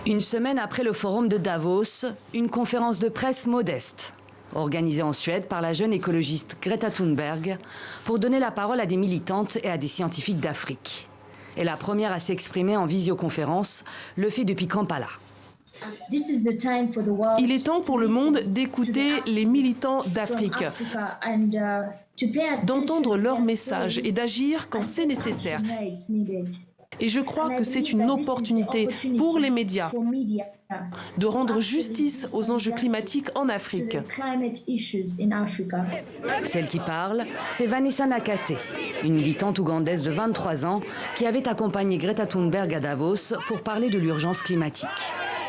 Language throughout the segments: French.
Une semaine après le forum de Davos, une conférence de presse modeste, organisée en Suède par la jeune écologiste Greta Thunberg, pour donner la parole à des militantes et à des scientifiques d'Afrique. Et la première à s'exprimer en visioconférence le fait depuis Kampala. Il est temps pour le monde d'écouter les militants d'Afrique, d'entendre leurs messages et d'agir quand c'est nécessaire. Et je crois que c'est une opportunité pour les médias de rendre justice aux enjeux climatiques en Afrique. Celle qui parle, c'est Vanessa Nakate, une militante ougandaise de 23 ans qui avait accompagné Greta Thunberg à Davos pour parler de l'urgence climatique.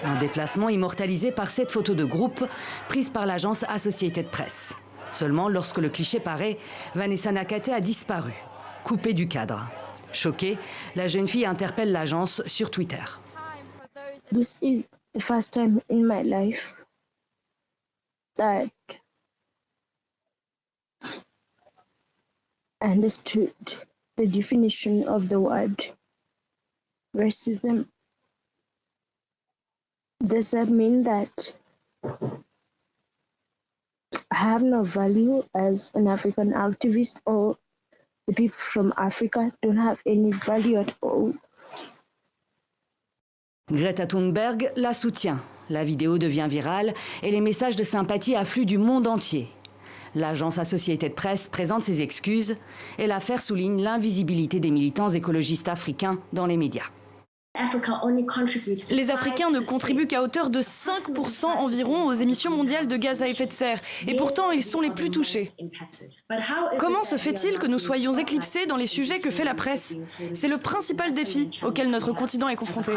Un déplacement immortalisé par 7 photos de groupe prises par l'agence Associated Press. Seulement, lorsque le cliché paraît, Vanessa Nakate a disparu, coupée du cadre. Choquée, la jeune fille interpelle l'agence sur Twitter. This is the first time in my life that I understood the definition of the word racism. Does that mean that I have no value as an African activist, or the people from Africa don't have any value at all? Greta Thunberg la soutient. La vidéo devient virale et les messages de sympathie affluent du monde entier. L'agence Associated Press présente ses excuses et l'affaire souligne l'invisibilité des militants écologistes africains dans les médias. Les Africains ne contribuent qu'à hauteur de 5% environ aux émissions mondiales de gaz à effet de serre. Et pourtant, ils sont les plus touchés. Comment se fait-il que nous soyons éclipsés dans les sujets que fait la presse? C'est le principal défi auquel notre continent est confronté.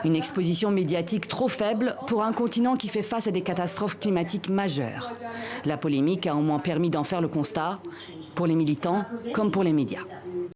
Une exposition médiatique trop faible pour un continent qui fait face à des catastrophes climatiques majeures. La polémique a au moins permis d'en faire le constat, pour les militants comme pour les médias.